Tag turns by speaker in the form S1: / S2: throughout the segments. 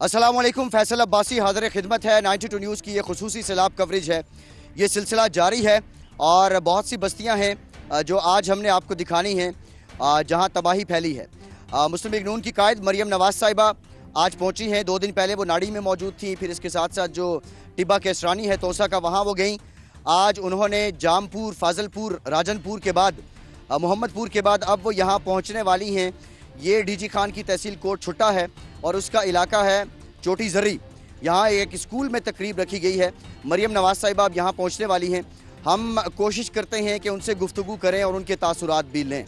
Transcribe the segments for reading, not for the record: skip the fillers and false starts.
S1: अस्सलाम वालेकुम, फैसल अब्बासी हाज़िर खिदमत है। 92 न्यूज़ की ये खुसूसी सैलाब कवरेज है। ये सिलसिला जारी है और बहुत सी बस्तियां हैं जो आज हमने आपको दिखानी हैं जहां तबाही फैली है। मुस्लिम लीग नून की कायद मरियम नवाज साहिबा आज पहुंची हैं। 2 दिन पहले वो नाड़ी में मौजूद थी, फिर इसके साथ साथ जो टिब्बा केसरानी है तोसा का, वहाँ वो गई। आज उन्होंने जामपुर, फाजलपुर, राजनपुर के बाद, मोहम्मदपुर के बाद अब वो यहाँ पहुँचने वाली हैं। ये डीजी खान की तहसील कोट छुट्टा है और उसका इलाका है चोटी जरी। यहाँ एक स्कूल में तकरीब रखी गई है। मरियम नवाज साहिबा अब यहाँ पहुँचने वाली हैं। हम कोशिश करते हैं कि उनसे गुफ्तगू करें और उनके तासुरात भी लें।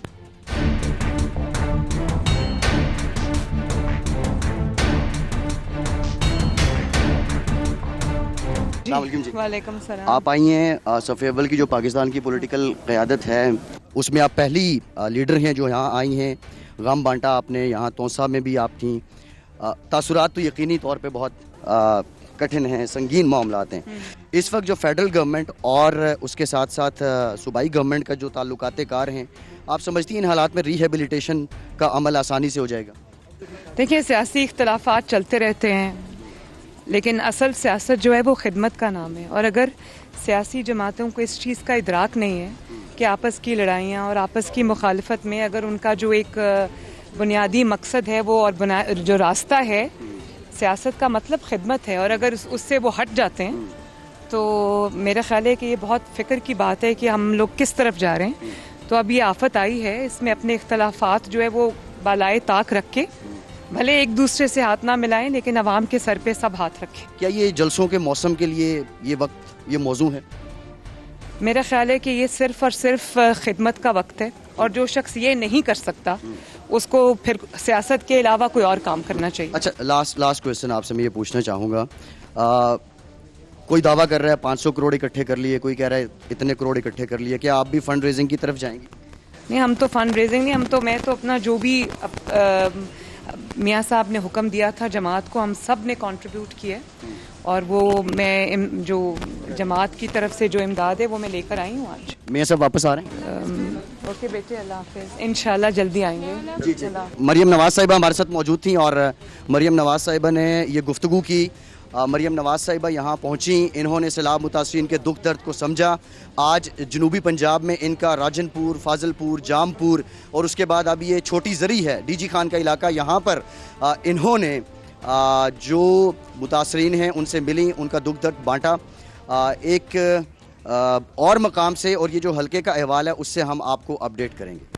S2: वालेकुम सलाम।
S1: आप आई हैं सफ़े अव्वल की जो पाकिस्तान की पॉलिटिकल क़यादत है उसमें आप पहली लीडर हैं जो यहाँ आई हैं। गम बांटा आपने, यहाँ तोसा में भी आप थीं। तासुरात तो यकीनी तौर पे बहुत कठिन हैं, संगीन मामलात हैं। इस वक्त जो फेडरल गवर्नमेंट और उसके साथ साथ सूबाई गवर्नमेंट का जो ताल्लुकात कार हैं, आप समझती हैं इन हालात में रिहेबिलिटेशन का अमल आसानी से हो जाएगा?
S2: देखिए, सियासी इख्तलाफात चलते रहते हैं, लेकिन असल सियासत जो है वो खिदमत का नाम है। और अगर सियासी जमातों को इस चीज़ का इदराक नहीं है कि आपस की लड़ाइयाँ और आपस की मुखालफत में अगर उनका जो एक बुनियादी मकसद है वो और जो रास्ता है, सियासत का मतलब खिदमत है, और अगर उससे वो हट जाते हैं तो मेरा ख्याल है कि ये बहुत फ़िक्र की बात है कि हम लोग किस तरफ जा रहे हैं। तो अब ये आफत आई है, इसमें अपने इख्तलाफात जो है वो बालाए ताक रख के, भले एक दूसरे से हाथ ना मिलाएं, लेकिन अवाम के सर पे सब हाथ रखें।
S1: क्या ये जलसों के मौसम के लिए ये वक्त, ये मौजू है?
S2: मेरा ख्याल है कि ये सिर्फ़ और सिर्फ खिदमत का वक्त है, और जो शख्स ये नहीं कर सकता उसको फिर सियासत के अलावा कोई और काम करना चाहिए।
S1: अच्छा, लास्ट क्वेश्चन आपसे मैं ये पूछना चाहूँगा। कोई दावा कर रहा है 500 करोड़ इकट्ठे कर लिए, कोई कह रहा है इतने करोड़ इकट्ठे कर लिए, क्या आप भी फंड रेजिंग की तरफ जाएंगी?
S2: नहीं, हम तो फंड रेजिंग नहीं, मैं तो अपना जो भी मियाँ साहब ने हुक्म दिया था जमात को, हम सब ने कंट्रीब्यूट किया, और वो मैं जो जमात की तरफ से जो इमदाद है वो मैं लेकर आई हूँ आज।
S1: मियाँ साहब वापस आ रहे हैं?
S2: ओके बेटे, अल्लाह हाफिज़, इंशाल्लाह जल्दी आएंगे।
S1: जी जी। मरियम नवाज साहिबा हमारे साथ मौजूद थी और मरियम नवाज साहिबा ने ये गुफ्तगू की। मरियम नवाज साहिबा यहाँ पहुँची, इन्होंने सैलाब मुतासरीन के दुख दर्द को समझा। आज जनूबी पंजाब में इनका राजनपुर, फाजलपुर, जामपुर और उसके बाद अभी ये छोटी जरी है, डीजी खान का इलाका, यहाँ पर इन्होंने जो मुतासरीन हैं उनसे मिली, उनका दुख दर्द बांटा एक और मकाम से, और ये जो हल्के का अहवाल है उससे हम आपको अपडेट करेंगे।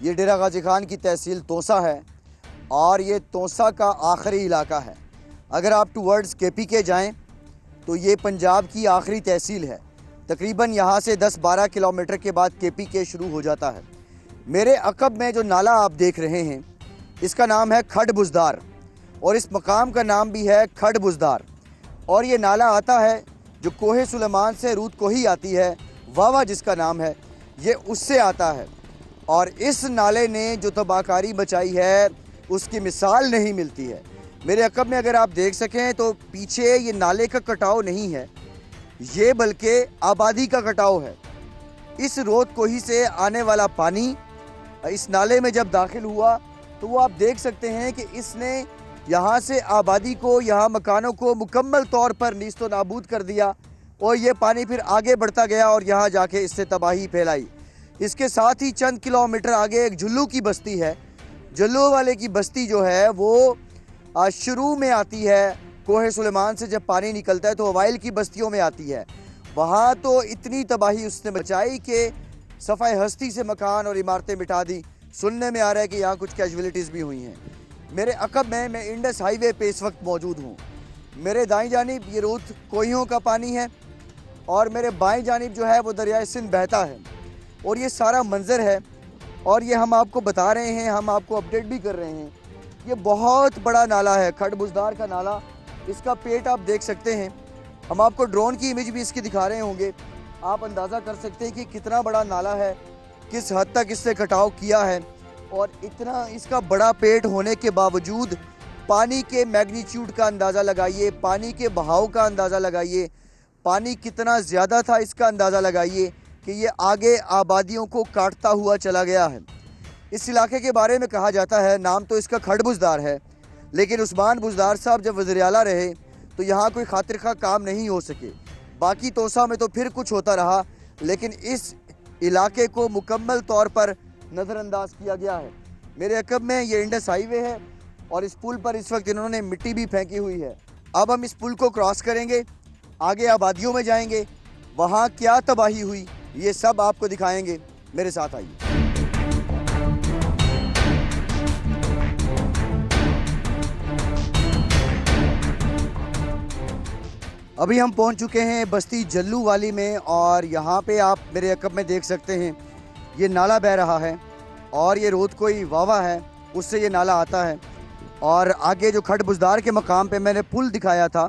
S1: ये डेरा गाजी खान की तहसील तोसा है और ये तोसा का आखिरी इलाका है। अगर आप टूवर्ड्स KPK जाएं तो ये पंजाब की आखिरी तहसील है। तकरीबन यहाँ से 10-12 किलोमीटर के बाद KPK शुरू हो जाता है। मेरे अकब में जो नाला आप देख रहे हैं इसका नाम है खड बुजदार, और इस मकाम का नाम भी है खड बुजदार। और ये नाला आता है जो कोहे सुलेमान से रूद कोही आती है, वावा जिसका नाम है, ये उससे आता है। और इस नाले ने जो तबाहकारी मचाई है उसकी मिसाल नहीं मिलती है। मेरे अकब में अगर आप देख सकें तो पीछे ये नाले का कटाव नहीं है, ये बल्कि आबादी का कटाव है। इस रोद कोही से आने वाला पानी इस नाले में जब दाखिल हुआ तो वो आप देख सकते हैं कि इसने यहाँ से आबादी को, यहाँ मकानों को मुकम्मल तौर पर नीस्तो नाबूद कर दिया, और ये पानी फिर आगे बढ़ता गया और यहाँ जाके इससे तबाही फैलाई। इसके साथ ही चंद किलोमीटर आगे एक जुल्लू की बस्ती है। जुल्लू वाले की बस्ती जो है वो शुरू में आती है कोहे सुलेमान से जब पानी निकलता है तो अवाइल की बस्तियों में आती है। वहाँ तो इतनी तबाही उसने मचाई कि सफ़ाई हस्ती से मकान और इमारतें मिटा दी। सुनने में आ रहा है कि यहाँ कुछ कैजुअलिटीज़ भी हुई हैं। मेरे अकब में मैं इंडस हाईवे पे इस वक्त मौजूद हूँ। मेरे दाईं जानिब ये रूथ कोहियों का पानी है और मेरे बाएं जानिब जो है वो दरियाए सिंध बहता है और ये सारा मंजर है और ये हम आपको बता रहे हैं, हम आपको अपडेट भी कर रहे हैं। ये बहुत बड़ा नाला है, खड़बुजदार का नाला। इसका पेट आप देख सकते हैं। हम आपको ड्रोन की इमेज भी इसकी दिखा रहे होंगे। आप अंदाज़ा कर सकते हैं कि कितना बड़ा नाला है, किस हद तक इससे कटाव किया है और इतना इसका बड़ा पेट होने के बावजूद पानी के मैग्नीट्यूड का अंदाज़ा लगाइए, पानी के बहाव का अंदाज़ा लगाइए, पानी कितना ज़्यादा था इसका अंदाज़ा लगाइए कि ये आगे आबादियों को काटता हुआ चला गया है। इस इलाके के बारे में कहा जाता है, नाम तो इसका खड़बुजदार है, लेकिन उस्मान बुजदार साहब जब वज़ीर आला रहे तो यहाँ कोई खातिर खा काम नहीं हो सके। बाकी तोसा में तो फिर कुछ होता रहा, लेकिन इस इलाके को मुकम्मल तौर पर नज़रअंदाज किया गया है। मेरे अकब में ये इंडस हाईवे है और इस पुल पर इस वक्त इन्होंने मिट्टी भी फेंकी हुई है। अब हम इस पुल को क्रॉस करेंगे, आगे आबादियों में जाएंगे, वहाँ क्या तबाही हुई ये सब आपको दिखाएंगे। मेरे साथ आइए। अभी हम पहुंच चुके हैं बस्ती जल्लू वाली में और यहाँ पे आप मेरे अकब में देख सकते हैं ये नाला बह रहा है और ये रोद कोई वावा है, उससे ये नाला आता है। और आगे जो खड़बुजदार के मकाम पे मैंने पुल दिखाया था,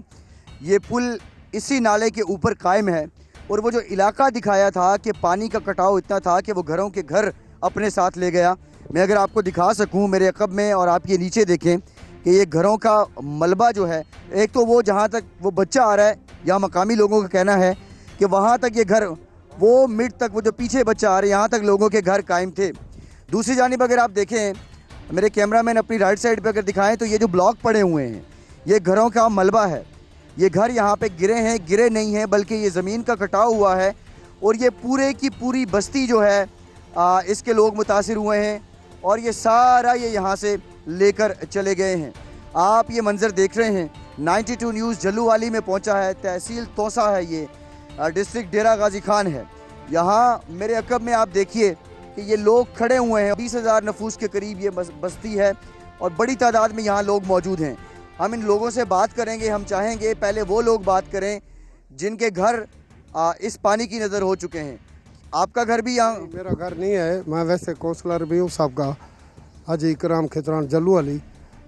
S1: ये पुल इसी नाले के ऊपर कायम है। और वो जो इलाका दिखाया था कि पानी का कटाव इतना था कि वो घरों के घर अपने साथ ले गया, मैं अगर आपको दिखा सकूं मेरे अकब में और आप ये नीचे देखें कि ये घरों का मलबा जो है, एक तो वो जहाँ तक वो बच्चा आ रहा है, यहाँ मकामी लोगों का कहना है कि वहाँ तक ये घर, वो मिड तक वो जो पीछे बच्चा आ रहा है यहाँ तक लोगों के घर कायम थे। दूसरी जानिब अगर आप देखें, मेरे कैमरामैन अपनी राइट साइड पे अगर दिखाएं तो ये जो ब्लॉक पड़े हुए हैं ये घरों का मलबा है। ये घर यहाँ पे गिरे हैं, गिरे नहीं हैं बल्कि ये ज़मीन का कटाव हुआ है और ये पूरे की पूरी बस्ती जो है इसके लोग मुतासिर हुए हैं और ये सारा ये यहाँ से लेकर चले गए हैं। आप ये मंज़र देख रहे हैं, 92 न्यूज़ जल्लू वाली में पहुँचा है। तहसील तोसा है ये, डिस्ट्रिक्ट डेरा गाजी खान है। यहाँ मेरे अकब में आप देखिए कि ये लोग खड़े हुए हैं। 20,000 नफूस के करीब ये बस्ती है और बड़ी तादाद में यहाँ लोग मौजूद हैं। हम इन लोगों से बात करेंगे। हम चाहेंगे पहले वो लोग बात करें जिनके घर इस पानी की नज़र हो चुके हैं। आपका घर भी यहाँ?
S3: मेरा घर नहीं है, मैं वैसे काउंसलर भी हूँ साहब का, हाजी इकराम खितरान जल्लू वाली।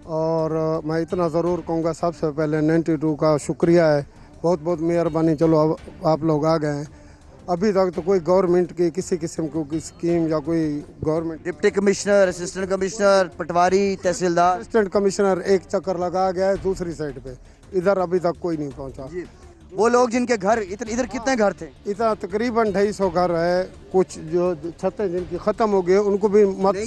S3: और मैं इतना ज़रूर कहूँगा, सबसे पहले 92 का शुक्रिया है, बहुत बहुत मेहरबानी। चलो अब आप लोग आ गए हैं। अभी तक तो कोई गवर्नमेंट की किसी किस्म की स्कीम या कोई government,
S1: deputy commissioner, assistant commissioner, patwari, tehsildar,
S3: assistant commissioner एक चक्कर लगा गया है दूसरी साइड पे, इधर अभी तक कोई नहीं पहुंचा।
S1: वो लोग जिनके घर इधर कितने घर थे?
S3: इतना तकरीबन 250 घर है। कुछ जो छतें जिनकी ख़त्म हो गई उनको भी मत, ये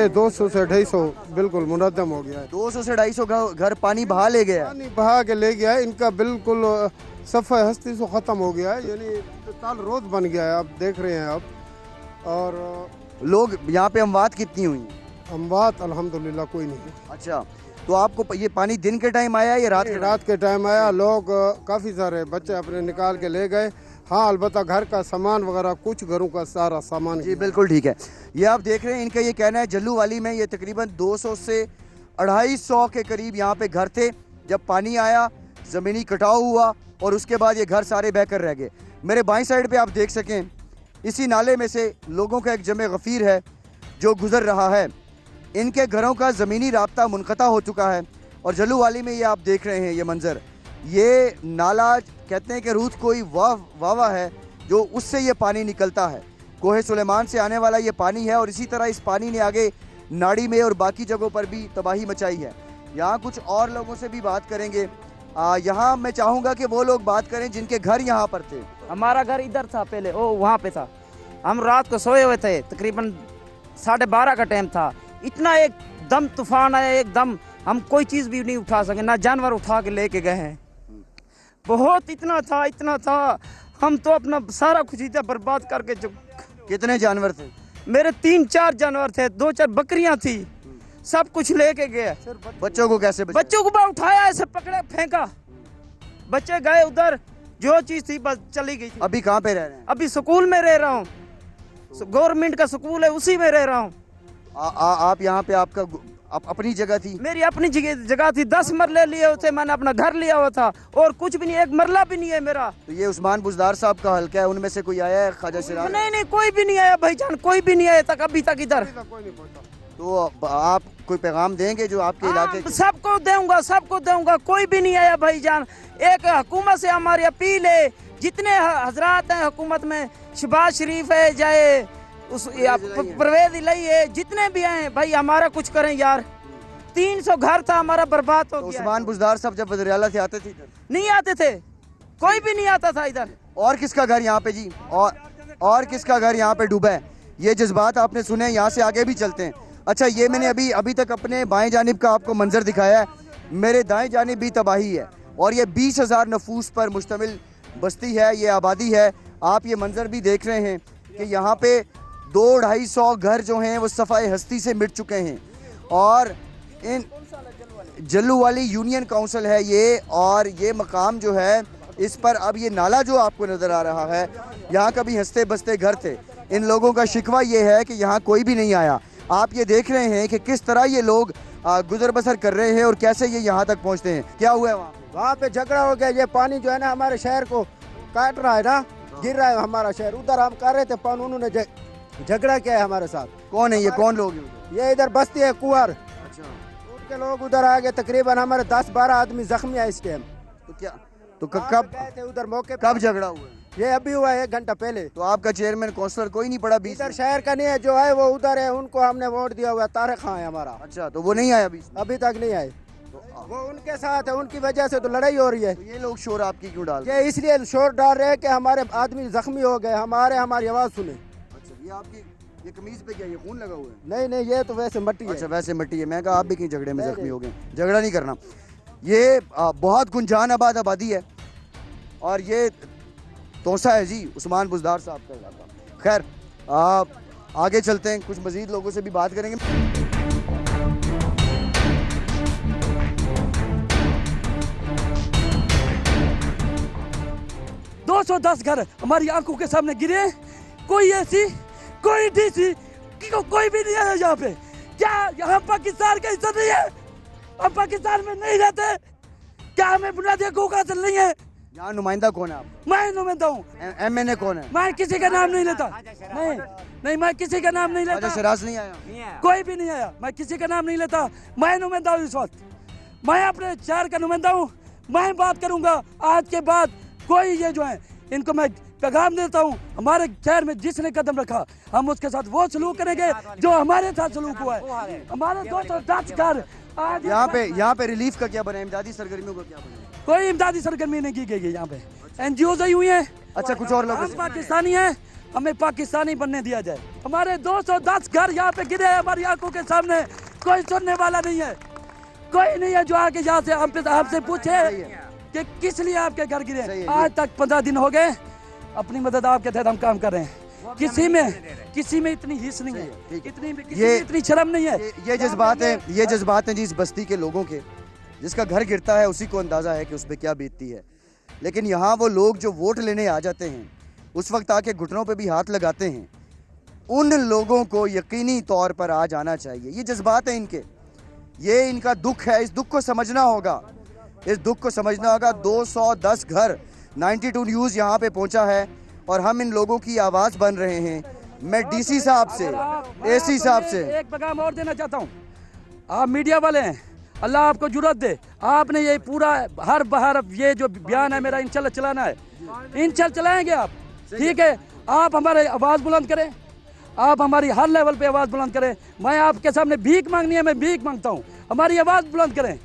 S3: 200 से 250 बिल्कुल मुनद्दम हो गया है।
S1: 200 से 250 घर पानी बहा ले गया,
S3: पानी बहा के ले गया है। इनका बिल्कुल सफ़े हस्ती से ख़त्म हो गया है, यानी ताल रोज बन गया है, आप देख रहे हैं अब। और
S1: लोग यहाँ पे अमवात कितनी हुई?
S3: अमवात अल्हम्दुलिल्लाह कोई नहीं।
S1: अच्छा, तो आपको ये पानी दिन के टाइम आया या रात
S3: के टाइम आया? लोग काफ़ी सारे बच्चे अपने निकाल के ले गए। हाँ, अलबत्ता घर का सामान वगैरह, कुछ घरों का सारा सामान।
S1: जी बिल्कुल ठीक है। ये आप देख रहे हैं, इनका ये कहना है जल्लू वाली में ये तकरीबन 200 से 250 के करीब यहाँ पे घर थे। जब पानी आया, ज़मीनी कटाव हुआ और उसके बाद ये घर सारे बहकर रह गए। मेरे बाईं साइड पे आप देख सकें, इसी नाले में से लोगों का एक जमे गफ़ीर है जो गुज़र रहा है। इनके घरों का ज़मीनी राब्ता मुनक़ता हो चुका है और जल्लू वाली में ये आप देख रहे हैं ये मंज़र। ये नाला कहते हैं कि रूथ कोई वावा है जो उससे ये पानी निकलता है। कोहे सुलेमान से आने वाला ये पानी है और इसी तरह इस पानी ने आगे नाड़ी में और बाकी जगहों पर भी तबाही मचाई है। यहाँ कुछ और लोगों से भी बात करेंगे। यहाँ मैं चाहूँगा कि वो लोग बात करें जिनके घर यहाँ पर थे।
S4: हमारा घर इधर था पहले, ओ वहाँ पे था। हम रात को सोए हुए थे, तकरीबन 12:30 का टाइम था। इतना एकदम तूफान आया, एकदम हम कोई चीज़ भी नहीं उठा सके, ना जानवर उठा के लेके गए हैं। बहुत इतना था, हम तो अपना सारा कुछ इतना बर्बाद करके।
S1: कितने जानवर थे?
S4: मेरे 3-4 जानवर थे, 2-4 बकरियां थी, सब कुछ लेके गए।
S1: बच्चों को कैसे बचाया?
S4: बच्चों को मैं उठाया, ऐसे पकड़े फेंका, बच्चे गए उधर, जो चीज थी बस चली गई थी।
S1: अभी कहाँ पे रह रहे हैं?
S4: अभी स्कूल में रह रहा हूँ, गवर्नमेंट का स्कूल है, उसी में रह रहा हूँ।
S1: आप यहाँ पे आपका अपनी जगह थी?
S4: मेरी अपनी जगह थी, 10 मरले लिए हुए थे, मैंने अपना घर लिया हुआ था और कुछ भी नहीं, एक मरला भी नहीं है मेरा।
S1: तो ये उस्मान बुजदार साहब का हल्का है, उनमें से कोई आया है? ख्वाजा सिराज?
S4: नहीं, कोई भी नहीं आया भाईजान, कोई भी नहीं आया तक अभी तक इधर।
S1: तो आप कोई पैगाम देंगे जो आपके इलाके के?
S4: सबको दूंगा, कोई भी नहीं आया भाईजान। एक हुकूमत से हमारी अपील है, जितने हजरात हैं हुकूमत में, शहबाज शरीफ है, जाए उस परवेज इलाही है, जितने भी हैं भाई, हमारा कुछ करें यार। 300 घर था हमारा, बर्बाद हो गया।
S1: उस्मान बुजदार साहब जब वज़ीर-ए-आला से आते थे इधर?
S4: नहीं आते थे, कोई भी नहीं आता था इधर।
S1: और किसका घर यहाँ पे जी, और किसका घर यहाँ पे डूबा है? ये जज्बात आपने सुने, यहाँ से आगे भी चलते हैं। अच्छा, ये मैंने अभी तक अपने बाएं जानिब का आपको मंजर दिखाया है, मेरे दाएं जानिब भी तबाही है और ये 20,000 नफूस पर मुश्तमिल बस्ती है, ये आबादी है। आप ये मंजर भी देख रहे हैं कि यहाँ पे 200-250 घर जो हैं वो सफ़ाए हस्ती से मिट चुके हैं। और इन जल्लू वाली यूनियन काउंसिल है ये, और ये मकाम जो है इस पर अब ये नाला जो आपको नज़र आ रहा है, यहाँ कभी हंसते बसते घर थे। इन लोगों का शिकवा ये है कि यहाँ कोई भी नहीं आया। आप ये देख रहे हैं कि किस तरह ये लोग गुजर बसर कर रहे हैं और कैसे ये यहाँ तक पहुँचते हैं। क्या हुआ है
S3: वहाँ पे झगड़ा हो गया, ये पानी जो है ना हमारे शहर को काट रहा है ना, गिर रहा है हमारा शहर। उधर हम कर रहे थे पानी, उन्होंने झगड़ा किया है हमारे साथ।
S1: कौन है ये, कौन लोग हैं?
S3: ये इधर बस्ती है कुंवर,
S1: अच्छा,
S3: उनके लोग उधर आ गए। तकरीबन हमारे 10-12 आदमी जख्मी है इस टाइम।
S1: तो क्या, तो कब
S3: गए थे उधर मौके?
S1: कब झगड़ा हुआ है?
S3: ये अभी हुआ है 1 घंटा पहले।
S1: तो आपका चेयरमैन काउंसलर कोई नहीं पड़ा बीच
S3: इधर
S1: में?
S3: शहर का नहीं है, जो है वो उधर है, उनको हमने वोट दिया हुआ है, तारिक खां है हमारा।
S1: अच्छा, तो वो नहीं आया बीच में?
S3: अभी तक नहीं आए, वो उनके साथ है, उनकी वजह से तो लड़ाई हो रही है।
S1: तो ये लोग शोर आपकी क्यों डाल?
S3: ये इसलिए शोर डाल रहे हैं कि हमारे आदमी जख्मी हो गए, हमारी आवाज़ सुने।
S1: अच्छा, ये आपकी ये कमीज पे क्या, ये खून लगा हुआ है?
S3: नहीं, ये तो वैसे मिट्टी है।
S1: अच्छा, वैसे मिट्टी है। मैं कहा आप भी कहीं झगड़े में जख्मी हो गए। झगड़ा नहीं करना। ये बहुत गुंजान आबादी है और ये तोसा है जी उस्मान बुजदार साहब का इलाका। खैर, आप आगे चलते हैं, कुछ मजीद लोगों से भी बात करेंगे।
S5: 210 घर हमारी आंखों के सामने गिरे, कोई ऐसी कोई डीसी कोई भी नहीं है यहाँ पे। क्या यहाँ पाकिस्तान का हिस्सा नहीं है? हम पाकिस्तान में नहीं रहते क्या? हमें बुनियादी हकूक़ हासिल नहीं है?
S1: यहाँ नुमाइंदा कौन है आपका?
S5: मैं नुमाइंदा हूँ।
S1: MNA कौन है?
S5: मैं किसी का नाम नहीं लेता। नहीं, मैं किसी का नाम नहीं लेता।
S1: सिराज नहीं आया?
S5: कोई भी नहीं आया। मैं किसी का नाम नहीं लेता। मैं नुमाइंदा हूँ इस वक्त, मैं अपने शहर का नुमाइंदा हूँ। मैं बात करूँगा आज के बाद। कोई ये जो है इनको मैं पैगाम देता हूँ, हमारे शहर में जिसने कदम रखा हम उसके साथ वो सलूक करेंगे जो हमारे साथ सलूक हुआ है। हमारे 210 घर आज
S1: यहाँ पे रिलीफ का क्या बना, इमदादी सरगर्मियों का क्या बना?
S5: कोई इमदादी सरगर्मी नहीं की गई है यहाँ पे। NGOs आई हुई हैं।
S1: अच्छा, कुछ और लोग?
S5: हम पाकिस्तानी हैं, हमें पाकिस्तानी बनने दिया जाए। हमारे 210 घर यहाँ पे गिरे हैं हमारी आंखों के सामने, कोई सुनने वाला नहीं है, कोई नहीं है जो आके यहाँ से हमसे पूछे कि किस लिए आपके घर गिरे। आज तक 15 दिन हो गए, अपनी मदद आपके तहत हम काम कर रहे हैं। किसी में इतनी हिस्स नहीं है, इतनी शर्म नहीं है।
S1: ये जज्बात हैं जी इस बस्ती के लोगों के। जिसका घर गिरता है उसी को अंदाजा है कि उस पर क्या बीतती है। लेकिन यहाँ वो लोग जो वोट लेने आ जाते हैं उस वक्त आके घुटनों पे भी हाथ लगाते हैं, उन लोगों को यकीनी तौर पर आ जाना चाहिए। ये जज्बात हैं इनके, ये इनका दुख है, इस दुख को समझना होगा, इस दुख को समझना होगा। 210 घर 92 न्यूज़ यहाँ पे पहुँचा है और हम इन लोगों की आवाज़ बन रहे हैं। मैं DC साहब से, AC साहब से
S5: एक पैगाम और देना चाहता हूँ। आप मीडिया वाले हैं, अल्लाह आपको जुर्रत दे, आपने ये पूरा हर बहर ये जो बयान है मेरा इंशाल्लाह चलाना है, इंशाल्लाह चलाएंगे आप, ठीक है? आप हमारे आवाज़ बुलंद करें, आप हमारी हर लेवल पे आवाज़ बुलंद करें। मैं आपके सामने भीख मांगनी है, मैं भीख मांगता हूँ, हमारी आवाज़ बुलंद करें।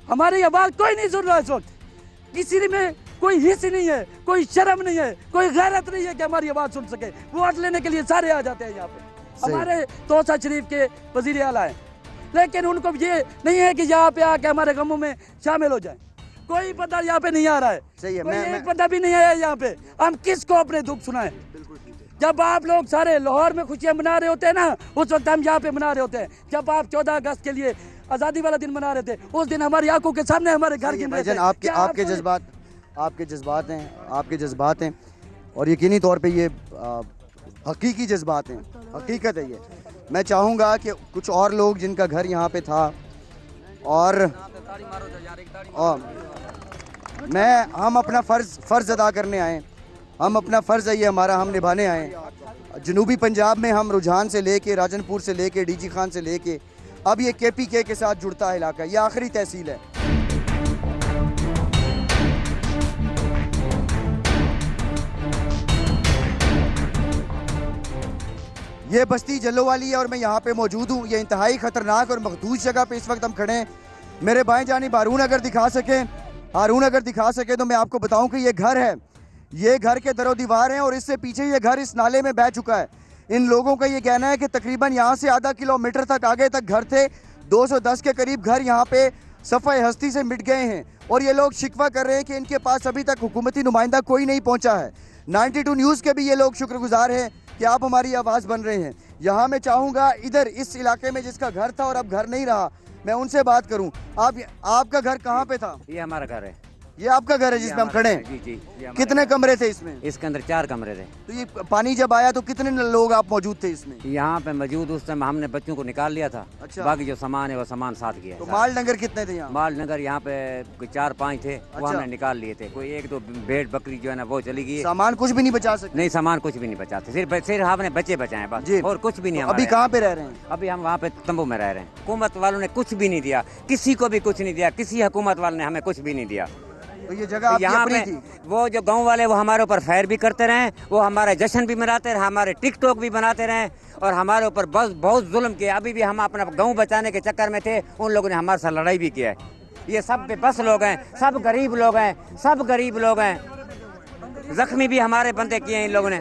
S5: हमारी आवाज़ कोई नहीं सुन रहा इस वक्त, किसी में कोई हिस्स नहीं है, कोई शर्म नहीं है, कोई गैरत नहीं है कि हमारी आवाज़ सुन सके। वोट लेने के लिए सारे आ जाते हैं यहाँ पे, हमारे तोसा शरीफ के वज़ीर आला हैं, लेकिन उनको ये नहीं है कि यहाँ पे आके हमारे गमों में शामिल हो जाए। कोई बंदा यहाँ पे नहीं आ रहा है,
S1: सही है,
S5: कोई एक बंदा भी नहीं आया यहाँ पे। हम किसको अपने दुख सुनाएं? जब आप लोग सारे लाहौर में खुशियाँ मना रहे होते हैं ना, उस वक्त हम यहाँ पे मना रहे होते हैं। जब आप 14 अगस्त के लिए आज़ादी वाला दिन मना रहे थे, उस दिन हमारी आंखों के सामने हमारे घर गिन रहे थे।
S1: आपके जज्बात हैं और यकीनी तौर पे ये हकीकी जज्बात हैं, हकीकत है ये। मैं चाहूँगा कि कुछ और लोग जिनका घर यहाँ पे था और हम अपना फ़र्ज़ अदा करने आए, हम अपना फ़र्ज़ है ये हमारा, हम निभाने आए। जनूबी पंजाब में हम रुझान से लेके, राजनपुर से लेके, डीजी खान से लेके अब ये KPK के साथ जुड़ता है इलाका, ये आखिरी तहसील है। ये बस्ती जल्लो वाली है और मैं यहाँ पे मौजूद हूँ। ये इंतहाई ख़तरनाक और मखदूस जगह पे इस वक्त हम खड़े हैं। मेरे बाएं जानिब हारून अगर दिखा सके तो मैं आपको बताऊं कि ये घर है, ये घर के दरो दीवार हैं और इससे पीछे ये घर इस नाले में बह चुका है। इन लोगों का ये कहना है कि तकरीबन यहाँ से आधा किलोमीटर तक आगे तक घर थे, 210 के करीब घर यहाँ पे सफ़ाए हस्ती से मिट गए हैं और ये लोग शिकवा कर रहे हैं कि इनके पास अभी तक हुकूमती नुमाइंदा कोई नहीं पहुँचा है। 92 न्यूज़ के भी ये लोग शुक्रगुजार हैं कि आप हमारी आवाज़ बन रहे हैं। यहाँ मैं चाहूँगा इधर इस इलाके में जिसका घर था और अब घर नहीं रहा, मैं उनसे बात करूँ। आपका घर कहाँ पे था?
S6: ये हमारा घर है।
S1: ये आपका घर है जिसमें हम खड़े हैं?
S6: जी जी।
S1: कितने कमरे थे इसमें?
S6: इसके अंदर 4 कमरे थे।
S1: तो ये पानी जब आया तो कितने लोग आप मौजूद थे इसमें?
S6: यहाँ पे मौजूद उस टाइम हमने बच्चों को निकाल लिया था।
S1: अच्छा।
S6: बाकी जो सामान है वो सामान साथ गया है।
S1: तो माल डंगर कितने थे यहाँ?
S6: माल डंगर यहाँ पे कोई 4-5 थे, वो
S1: अच्छा।
S6: हमने निकाल लिए थे। कोई 1-2 भेड़ बकरी जो है ना वो चली गई।
S1: सामान कुछ भी नहीं बचा सकते?
S6: नहीं, सामान कुछ भी नहीं बचाते, सिर्फ हमने बच्चे बचाए बस,
S1: जी।
S6: और कुछ भी नहीं।
S1: अभी कहाँ पे रह रहे हैं?
S6: अभी हम वहाँ पे तंबू में रह रहे हैं। हुकूमत वालों ने कुछ भी नहीं दिया, किसी को भी कुछ नहीं दिया, किसी हुकूमत वाले ने हमें कुछ भी नहीं दिया।
S1: तो ये जगह आपकी
S6: यहाँ
S1: अपनी
S6: पे
S1: थी?
S6: वो जो गांव वाले वो हमारे ऊपर फायर भी करते रहे, वो हमारे जश्न भी मनाते रहे, हमारे टिकटॉक भी बनाते रहे और हमारे ऊपर बहुत जुल्म किया। अभी भी हम अपना गांव बचाने के चक्कर में थे, उन लोगों ने हमारे साथ लड़ाई भी किया है। ये सब बेबस लोग हैं, सब गरीब लोग हैं, जख्मी भी हमारे बंदे किए हैं इन लोगों ने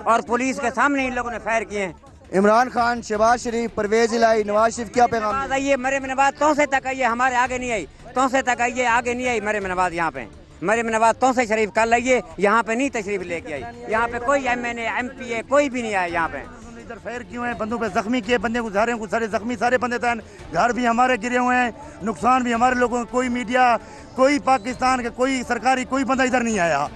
S6: और पुलिस के सामने इन लोगों ने फायर किए हैं।
S1: इमरान खान, शहबाज शरीफ, परवेज इलाही, नवाज शरीफ, क्या पैगाम?
S6: आइए मरीम नवाज तौसे तक आइए, हमारे आगे नहीं आई, तौसे तक आइए, आगे नहीं आई मरीम नवाज। यहाँ पे मरीम नवाज तौसे शरीफ कल आइए, यहाँ पे नहीं तशरीफ लेके आई। यहाँ पे कोई MNA MPA कोई भी नहीं आया यहाँ पे।
S7: इधर फायर क्यों है? बंदों पे जख्मी किए, बंदे को जा रहे हैं, कुछ सारे जख्मी सारे बंदे थे, घर भी हमारे गिरे हुए हैं, नुकसान भी हमारे लोगों, कोई मीडिया, कोई पाकिस्तान के, कोई सरकारी, कोई बंदा इधर नहीं आया।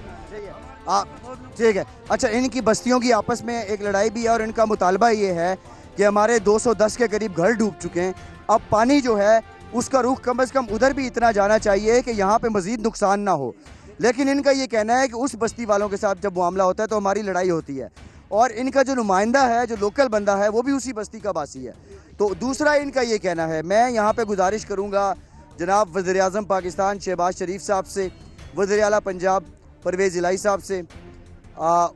S1: ठीक है। अच्छा, इनकी बस्तियों की आपस में एक लड़ाई भी है और इनका मुतालबा ये है कि हमारे 210 के करीब घर डूब चुके हैं। अब पानी जो है उसका रुख कम से कम उधर भी इतना जाना चाहिए कि यहाँ पे मज़ीद नुकसान ना हो। लेकिन इनका ये कहना है कि उस बस्ती वालों के साथ जब मामला होता है तो हमारी लड़ाई होती है और इनका जो नुमाइंदा है, जो लोकल बंदा है, वो भी उसी बस्ती का बासी है। तो दूसरा इनका ये कहना है। मैं यहाँ पर गुजारिश करूँगा जनाब वज़ीर-ए-आज़म पाकिस्तान शहबाज शरीफ साहब से, वज़ीर आला पंजाब परवेज़ इलाही साहब से,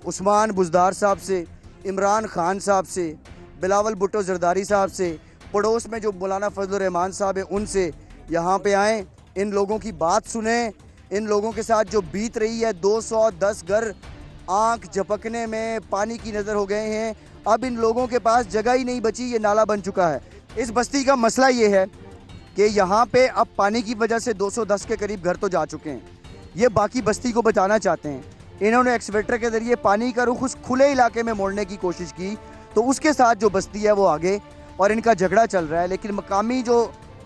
S1: उस्मान बुज़दार साहब से, इमरान खान साहब से, बिलावल भुट्टो ज़रदारी साहब से, पड़ोस में जो मौलाना फजल रहमान साहब हैं उनसे यहाँ पे आएँ, इन लोगों की बात सुने। इन लोगों के साथ जो बीत रही है, 210 घर आंख झपकने में पानी की नज़र हो गए हैं। अब इन लोगों के पास जगह ही नहीं बची, ये नाला बन चुका है। इस बस्ती का मसला ये है कि यहाँ पे अब पानी की वजह से 210 के करीब घर तो जा चुके हैं। ये बाकी बस्ती को बचाना चाहते हैं। इन्होंने एक्सवेटर के ज़रिए पानी का रुख उस खुले इलाके में मोड़ने की कोशिश की, तो उसके साथ जो बस्ती है वो आगे और इनका झगड़ा चल रहा है। लेकिन मकामी जो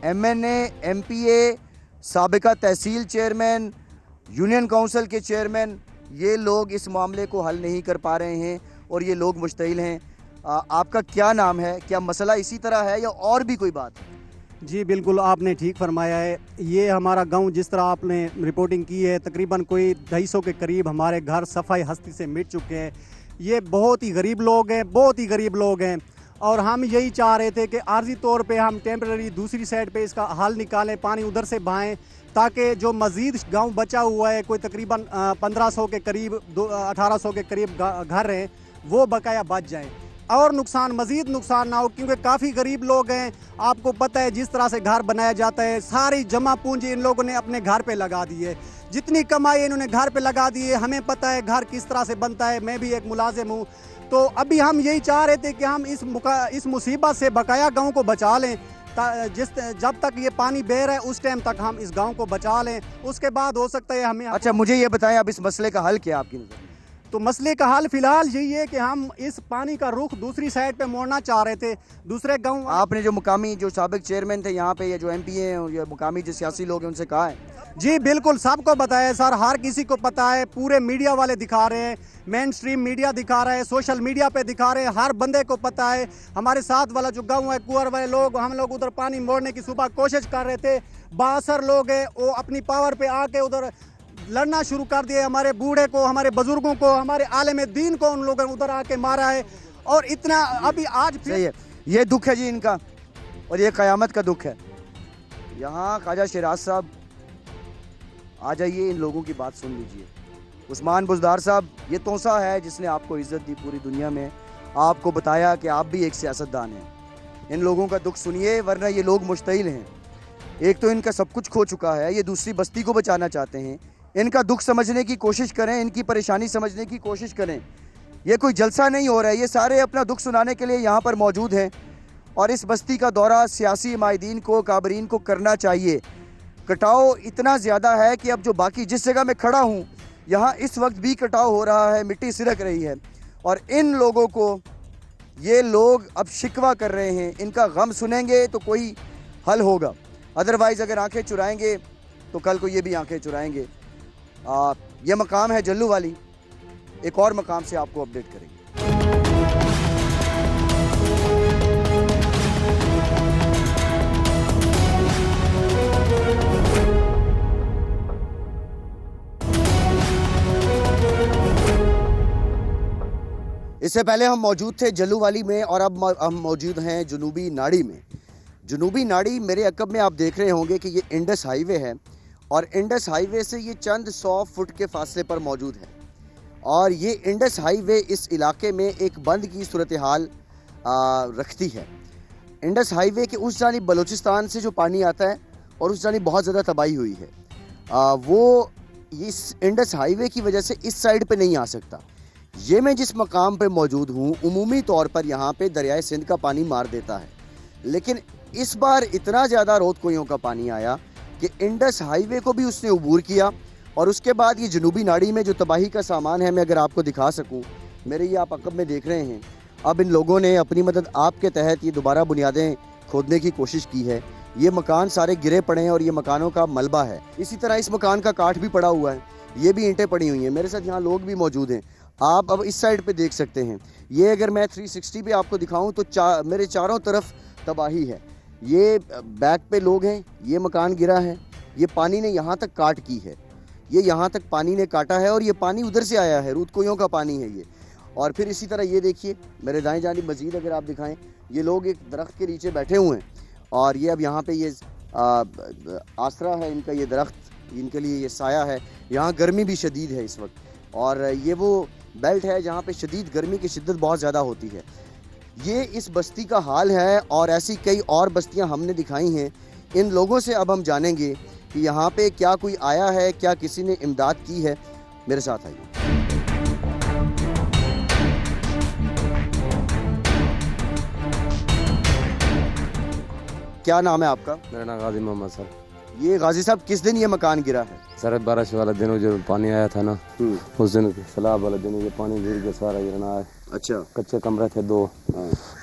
S1: MNA MPA, साबिका तहसील चेयरमैन, यूनियन काउंसिल के चेयरमैन, ये लोग इस मामले को हल नहीं कर पा रहे हैं और ये लोग मुश्तइल हैं। आपका क्या नाम है? क्या मसला इसी तरह है या और भी कोई बात है?
S8: जी बिल्कुल, आपने ठीक फरमाया है। ये हमारा गांव जिस तरह आपने रिपोर्टिंग की है, तकरीबन कोई 250 के करीब हमारे घर सफाई हस्ती से मिट चुके हैं। ये बहुत ही गरीब लोग हैं और हम यही चाह रहे थे कि आर्जी तौर पे हम टेम्पररी दूसरी साइड पे इसका हल निकालें, पानी उधर से बहाएं, ताकि जो मज़ीद गांव बचा हुआ है, कोई तकरीबन 1500 के करीब 1800 के करीब घर हैं, वो बकाया बच जाएं और मज़ीद नुकसान ना हो। क्योंकि काफ़ी गरीब लोग हैं, आपको पता है जिस तरह से घर बनाया जाता है, सारी जमा पूंजी इन लोगों ने अपने घर पे लगा दी है, जितनी कमाई इन्होंने घर पे लगा दी है। हमें पता है घर किस तरह से बनता है, मैं भी एक मुलाजिम हूँ। तो अभी हम यही चाह रहे थे कि हम इस मुसीबत से बकाया गाँव को बचा लें। जब तक ये पानी बह रहा है उस टाइम तक हम इस गाँव को बचा लें, उसके बाद हो सकता है हमें।
S1: अच्छा, मुझे ये बताएं अब इस मसले का हल क्या आपकी नज़र?
S8: तो मसले का हाल फिलहाल यही है कि हम इस पानी का रुख दूसरी साइड पे मोड़ना चाह रहे थे। दूसरे गांव
S1: आपने जो मुकामी जो साबिक चेयरमैन थे यहाँ पे, या जो MP हैं, या मुकामी जो सियासी लोग हैं, उनसे कहा है?
S8: जी बिल्कुल, सबको बताया सर, हर किसी को पता है, पूरे मीडिया वाले दिखा रहे हैं, मेन स्ट्रीम मीडिया दिखा रहे हैं, सोशल मीडिया पे दिखा रहे हैं, हर बंदे को पता है। हमारे साथ वाला जो गांव है कुंवर वाले लोग, हम लोग उधर पानी मोड़ने की सुबह कोशिश कर रहे थे। 62 लोग हैं वो अपनी पावर पे आके उधर लड़ना शुरू कर दिए। हमारे बूढ़े को, हमारे बुजुर्गों को, हमारे आलिम दीन को उन लोगों ने उधर आके मारा है। और इतना अभी आज
S1: सही है, ये दुख है जी इनका, और ये क़यामत का दुख है। यहाँ ख्वाजा शिराज साहब आ जाइए, इन लोगों की बात सुन लीजिए। उस्मान बुज़दार साहब, ये तोसा है जिसने आपको इज़्ज़त दी पूरी दुनिया में, आपको बताया कि आप भी एक सियासतदान हैं। इन लोगों का दुख सुनिए, वरना ये लोग मुश्तइल हैं। एक तो इनका सब कुछ खो चुका है, ये दूसरी बस्ती को बचाना चाहते हैं। इनका दुख समझने की कोशिश करें, इनकी परेशानी समझने की कोशिश करें। ये कोई जलसा नहीं हो रहा है, ये सारे अपना दुख सुनाने के लिए यहाँ पर मौजूद हैं। और इस बस्ती का दौरा सियासी माहिदीन को, काबरीन को करना चाहिए। कटाव इतना ज़्यादा है कि अब जो बाकी जिस जगह मैं खड़ा हूँ, यहाँ इस वक्त भी कटाव हो रहा है, मिट्टी सिरक रही है। और इन लोगों को, ये लोग अब शिकवा कर रहे हैं, इनका गम सुनेंगे तो कोई हल होगा। अदरवाइज़ अगर आंखें चुराएंगे तो कल को ये भी आंखें चुराएंगे। ये मकाम है जल्लू वाली, एक और मकाम से आपको अपडेट करेंगे। इससे पहले हम मौजूद थे जल्लू वाली में, और अब हम मौजूद हैं जुनूबी नाड़ी में। जुनूबी नाड़ी मेरे अकब में आप देख रहे होंगे कि ये इंडस हाईवे है, और इंडस हाईवे से ये चंद 100 फुट के फासले पर मौजूद है। और ये इंडस हाईवे इस इलाके में एक बंद की सूरत हाल रखती है। इंडस हाईवे के उस जानिब बलूचिस्तान से जो पानी आता है, और उस जानिब बहुत ज़्यादा तबाही हुई है, वो इस इंडस हाईवे की वजह से इस साइड पे नहीं आ सकता। ये मैं जिस मकाम पे मौजूद हूँ, उमूमी तौर पर यहाँ पे दरियाए सिंध का पानी मार देता है, लेकिन इस बार इतना ज़्यादा रोद कोयों का पानी आया कि इंडस हाईवे को भी उसने अबूर किया। और उसके बाद ये जनूबी नाड़ी में जो तबाही का सामान है, मैं अगर आपको दिखा सकूँ, मेरे ये आप अकब में देख रहे हैं। अब इन लोगों ने अपनी मदद आपके तहत ये दोबारा बुनियादें खोदने की कोशिश की है। ये मकान सारे गिरे पड़े हैं और ये मकानों का मलबा है। इसी तरह इस मकान का काठ भी पड़ा हुआ है, ये भी ईंटें पड़ी हुई हैं। मेरे साथ यहाँ लोग भी मौजूद हैं, आप अब इस साइड पे देख सकते हैं। ये अगर मैं 360 पे आपको दिखाऊं तो मेरे चारों तरफ तबाही है। ये बैक पे लोग हैं, ये मकान गिरा है, ये पानी ने यहाँ तक काट की है, ये यहाँ तक पानी ने काटा है, और ये पानी उधर से आया है, रूदकोयों का पानी है ये। और फिर इसी तरह ये देखिए मेरे दाएं जानिब मज़ीद अगर आप दिखाएं, ये लोग एक दरख्त के नीचे बैठे हुए हैं, और ये अब यहाँ पे ये आसरा है इनका, ये दरख्त इनके लिए ये साया है। यहाँ गर्मी भी शदीद है इस वक्त, और ये वो बेल्ट है जहाँ पे शदीद गर्मी की शिद्दत बहुत ज़्यादा होती है। ये इस बस्ती का हाल है, और ऐसी कई और बस्तियाँ हमने दिखाई हैं। इन लोगों से अब हम जानेंगे कि यहाँ पे क्या कोई आया है, क्या किसी ने इमदाद की है। मेरे साथ आइए। क्या नाम है आपका?
S9: मेरा नाम गाजी मोहम्मद सर।
S1: ये गाजी साहब, किस दिन ये मकान गिरा है?
S9: सर बारिश वाला दिन जो पानी आया था ना, उस दिन सैलाब वाले दिन ये पानी गिर के सारा गिरना है।
S1: अच्छा।
S9: कच्चे कमरे थे 2,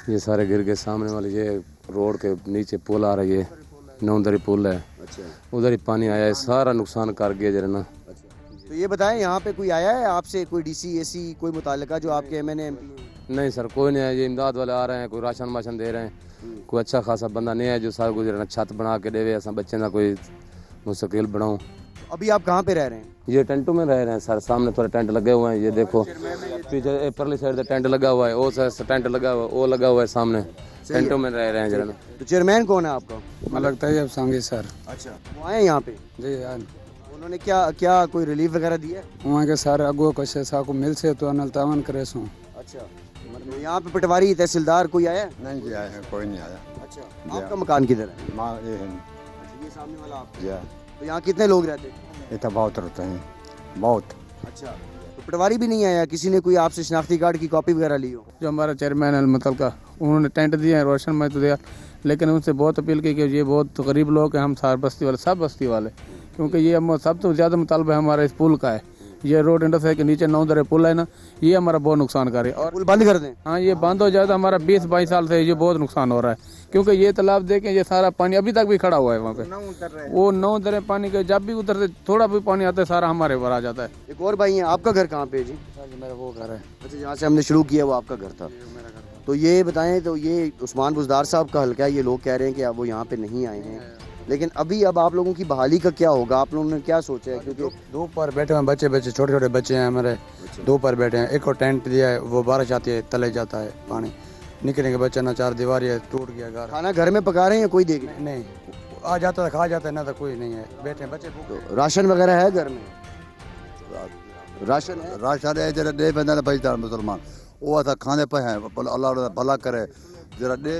S9: ये सारे गिर के सामने वाले ये रोड के नीचे पुल आ रही है, नौंदरी पुल है। अच्छा। उधर ही पानी आया है, सारा नुकसान कर गया जरा ना।
S1: अच्छा। तो ये बताएं, यहाँ पे कोई आया है आपसे, कोई DC AC कोई मुतालिका जो आपके MNA MP?
S9: नहीं सर, कोई नहीं है। ये इमदाद वाले आ रहे हैं, कोई राशन वाशन दे रहे हैं, कोई अच्छा खासा बंदा नहीं है जो सारा गुजरना छत बना के देवे, ऐसा बच्चे ना कोई मुस्तकिल बनाऊँ।
S1: अभी आप कहाँ पे रह रहे हैं?
S9: ये टेंटों में रह रहे हैं सर, सामने थोड़े टेंट लगे हुए हैं, ये देखो पीछे परली साइड से टेंट लगा हुआ है, वो सर टेंट लगा हुआ है, वो लगा हुआ है सामने, टेंटों में रह रहे हैं जरा।
S1: तो चेयरमैन कौन है आपका?
S10: मलक तैयब सांगी सर।
S1: अच्छा, वो आए यहाँ पे?
S10: जी यार।
S1: उन्होंने क्या कोई रिलीफ वगैरह दिया?
S10: वहाँ के सारे अगुआ कशे सा को मिल से तो अनल तावन करे सो।
S1: अच्छा, मतलब यहाँ पे पटवारी तहसीलदार कोई आया?
S11: नहीं जी, आया है, कोई नहीं आया।
S1: अच्छा, आपका मकान किधर है?
S11: ये है।
S1: अच्छा, ये सामने वाला आप?
S11: जी।
S1: तो यहाँ कितने लोग रहते हैं?
S11: ये तो बहुत रहते हैं, बहुत।
S1: अच्छा, तो पटवारी भी नहीं आया? किसी ने कोई आपसे शनाख्ती कार्ड की कॉपी वगैरह ली हो?
S10: जो हमारा चेयरमैन है मतलब का, उन्होंने टेंट दिए हैं, रोशन में तो दिया, लेकिन उनसे बहुत अपील की कि ये बहुत गरीब लोग हैं, हम सार बस्ती वाले, सब बस्ती वाले, क्योंकि ये हम सब तो ज़्यादा मुतालबा हमारा इस पुल का है, ये रोड इंडस्ट्री के नीचे 9 दरे पुल है ना, ये हमारा बहुत नुकसान कर रही है। और
S1: पुल बंद कर दें।
S10: हाँ, ये बंद हो जाए तो हमारा 20-22 साल से ये बहुत नुकसान हो रहा है, क्योंकि ये तालाब देखें, ये सारा पानी अभी तक भी खड़ा हुआ है वहाँ पे। वो 9 दरे पानी के जब भी उतरते थोड़ा भी पानी आता है सारा हमारे ऊपर आ जाता है।
S1: एक और भाई है, आपका घर कहाँ पे है जी?
S11: मेरा वो घर है।
S1: अच्छा, जहाँ से हमने शुरू किया वो आपका घर था। तो ये बताएं, तो ये उस्मान बुज़दार साहब का हल्का है, ये लोग कह रहे हैं कि अब वो यहाँ पे नहीं आए हैं, लेकिन अभी अब आप लोगों की बहाली का क्या होगा? आप लोगों ने क्या सोचा है? क्योंकि
S11: दो पर बैठे हैं बच्चे छोटे छोटे बच्चे हैं हमारे, दो पर बैठे हैं। एक और टेंट दिया है, वो बारिश आती है तले जाता है पानी, निकलने के बच्चा ना 4 दीवार है, टूट गया घर।
S1: खाना घर में पका रहे हैं या कोई देख रहे हैं?
S11: नहीं, आ जाता है खा जाता है, ना तो कोई नहीं है, बैठे हैं बच्चे।
S1: तो राशन वगैरह है घर में? राशन है?
S11: राशन है जरा दे बंदा पैसा मुसलमान वो था खाने पे है, अल्लाह भला करे जरा दे।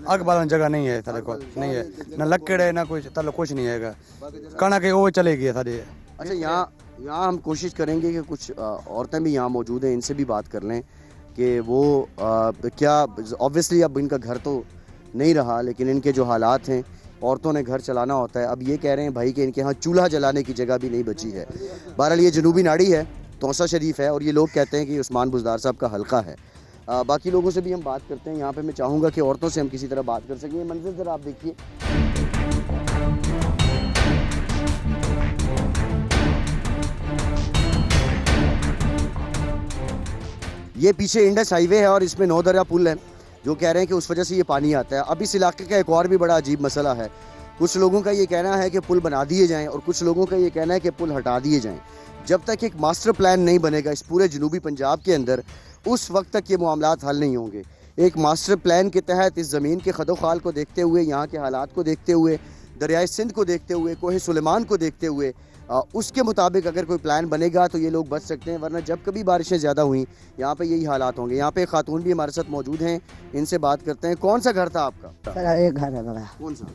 S11: आग बालन जगह नहीं है थारे को, नहीं है ना लकड़ है ना कुछ, तले कुछ नहीं है, कणक है वो चले गई थारे।
S1: अच्छा, यहाँ हम कोशिश करेंगे कि कुछ औरतें भी यहाँ मौजूद हैं, इनसे भी बात कर लें कि वो क्या, ऑब्वियसली अब इनका घर तो नहीं रहा, लेकिन इनके जो हालात हैं, औरतों ने घर चलाना होता है। अब ये कह रहे हैं भाई कि इनके यहाँ चूल्हा जलाने की जगह भी नहीं बची है। बहरहाल ये जनूबी नाड़ी है, तौसा शरीफ है, और ये लोग कहते हैं कि उस्मान बुज़दार साहब का हल्का है। बाकी लोगों से भी हम बात करते हैं। यहाँ पे मैं चाहूँगा कि औरतों से हम किसी तरह बात कर सकें। ये मंजर ज़रा आप देखिए, ये पीछे इंडस हाईवे है और इसमें 9 दरिया पुल है, जो कह रहे हैं कि उस वजह से ये पानी आता है। अब इस इलाके का एक और भी बड़ा अजीब मसला है, कुछ लोगों का ये कहना है कि पुल बना दिए जाएं और कुछ लोगों का ये कहना है कि पुल हटा दिए जाएं। जब तक एक मास्टर प्लान नहीं बनेगा इस पूरे जनूबी पंजाब के अंदर, उस वक्त तक ये मामलात हल नहीं होंगे। एक मास्टर प्लान के तहत इस ज़मीन के खदोखाल को देखते हुए, यहाँ के हालात को देखते हुए, दरियाए सिंध को देखते हुए, कोहे सुलेमान को देखते हुए, उसके मुताबिक अगर कोई प्लान बनेगा तो ये लोग बच सकते हैं, वरना जब कभी बारिशें ज़्यादा हुई यहाँ पे यही हालात होंगे। यहाँ पे खातून भी हमारे साथ मौजूद हैं, इनसे बात करते हैं। कौन सा घर था आपका?
S12: मेरा एक घर है बड़ा।
S1: कौन सा?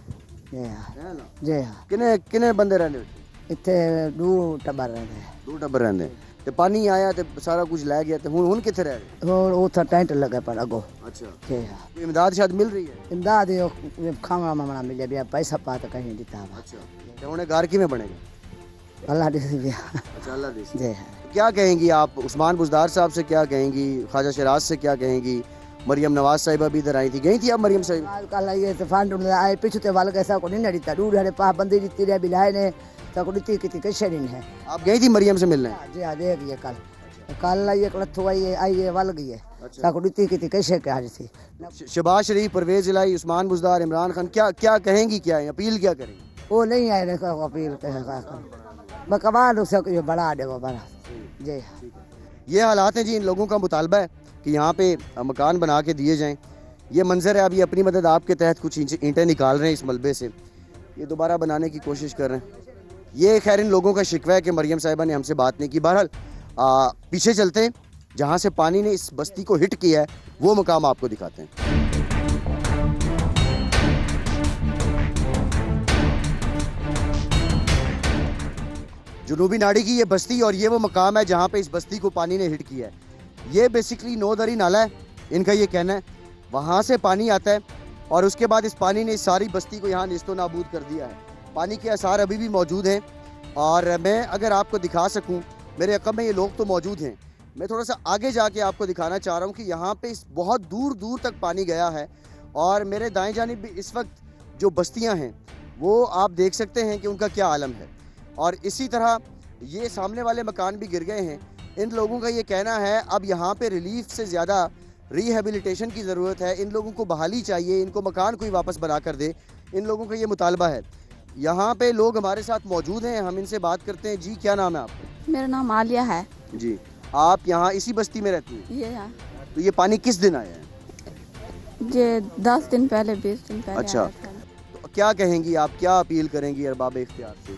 S12: जी हाँ।
S1: किने बंदे रहने
S12: इतने 2 टब्बर रहते हैं।
S1: 2 टब्बर रहते। ते पानी आया ते सारा कुछ लै गया, ते हुन किथे रह रहे?
S12: वो था टेंट लगा पर अगो।
S1: अच्छा,
S12: जी हाँ।
S1: कोई इमदाद शायद मिल रही है?
S12: इमदाद खाना मामला मिले भी, पैसा पा तो कहीं देता है।
S1: अच्छा, तो उन्हें घर किमें बनेगा?
S12: अल्लाह दे भी।
S1: अच्छा, अल्लाह दे।
S12: जी हाँ।
S1: क्या कहेंगी आप उस्मान बुज़दार साहब से, क्या कहेंगी ख्वाजा शराज से, क्या कहेंगी? मरियम नवाज साहिबा भी इधर आई थी, गई थी आप मरियम साहिब?
S12: कल ये तूफान आए पीछे ते वाल कैसा को नहीं नड़ीता दूर हरे पा बंदी दी तेरे बिलाए ने तो को दी कितनी कैसे दिन है।
S1: आप गई थी मरियम से मिलने?
S12: जी हां, देख ये कल ये कलथो आई वाल गई है। अच्छा, को दी कितनी कैसे के आज थी।
S1: शहबाज शरीफ, परवेज इलाही, उस्मान बुज़दार, इमरान खान, क्या कहेंगी, क्या है अपील, क्या करेंगी?
S12: वो नहीं आए ने अपील कहेगा बकवाल उसे बड़ा दे वो बड़ा। जी
S1: ये हालात हैं जी। इन लोगों का मुतालबा है कि यहाँ पे मकान बना के दिए जाएं। ये मंजर है, अभी अपनी मदद आपके तहत कुछ ईंटें निकाल रहे हैं इस मलबे से, ये दोबारा बनाने की कोशिश कर रहे हैं। ये खैर इन लोगों का शिकवा है कि मरियम साहिबा ने हमसे बात नहीं की। बहरहाल पीछे चलते हैं, जहाँ से पानी ने इस बस्ती को हिट किया है वो मकाम आपको दिखाते हैं। जनूबी नाड़ी की ये बस्ती और ये वो मकाम है जहाँ पे इस बस्ती को पानी ने हिट किया है। ये बेसिकली 9 दरी नाला है, इनका ये कहना है। वहाँ से पानी आता है और उसके बाद इस पानी ने इस सारी बस्ती को यहाँ निस्तो नाबूद कर दिया है। पानी के आसार अभी भी मौजूद हैं और मैं अगर आपको दिखा सकूँ, मेरे अक़ब में ये लोग तो मौजूद हैं, मैं थोड़ा सा आगे जाके आपको दिखाना चाह रहा हूँ कि यहाँ पे इस बहुत दूर दूर तक पानी गया है। और मेरे दाएँ जानिब भी इस वक्त जो बस्तियाँ हैं वो आप देख सकते हैं कि उनका क्या आलम है। और इसी तरह ये सामने वाले मकान भी गिर गए हैं। इन लोगों का ये कहना है अब यहाँ पे रिलीफ से ज़्यादा रिहेबिलिटेशन की ज़रूरत है। इन लोगों को बहाली चाहिए, इनको मकान कोई वापस बना कर दे, इन लोगों का ये मुतालबा है। यहाँ पे लोग हमारे साथ मौजूद हैं, हम इनसे बात करते हैं। जी, क्या नाम है आपका?
S13: मेरा नाम आलिया है।
S1: जी, आप यहाँ इसी बस्ती में रहती हैं?
S13: ये है।
S1: तो ये पानी किस दिन आया है?
S13: ये 10 दिन पहले, 20 दिन पहले।
S1: अच्छा, तो क्या कहेंगी आप, क्या अपील करेंगी अरबाब इख्तियार से?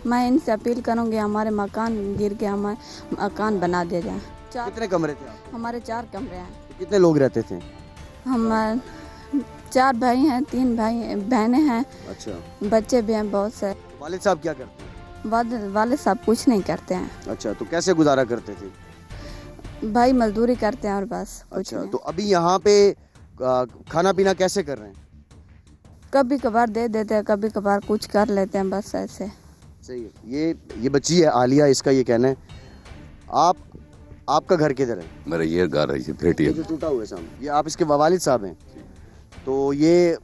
S13: मैं इनसे अपील करूंगी हमारे मकान गिर के हमारे मकान बना दिया जाए।
S1: कितने कमरे थे आप?
S13: हमारे 4 कमरे हैं।
S1: तो कितने लोग रहते थे?
S13: हम 4 भाई हैं, 3 भाई बहनें हैं।
S1: अच्छा,
S13: बच्चे भी हैं बहुत से।
S1: वालिद साहब क्या करते हैं?
S13: वालिद साहब कुछ नहीं करते हैं।
S1: अच्छा, तो कैसे गुजारा करते थे?
S13: भाई मजदूरी करते हैं और बस कुछ
S1: अच्छा,
S13: नहीं।
S1: तो अभी यहाँ पे खाना पीना कैसे कर रहे हैं?
S13: कभी कभार दे देते हैं, कभी कभार कुछ कर लेते हैं, बस ऐसे।
S1: सही है। ये बच्ची है आलिया, इसका ये कहना है। आपका घर किधर है?
S14: मेरा ये घर है, ये भेटी
S1: ये
S14: है।
S1: जो टूटा हुआ है सामने, ये आप इसके वालिद साहब हैं? तो ये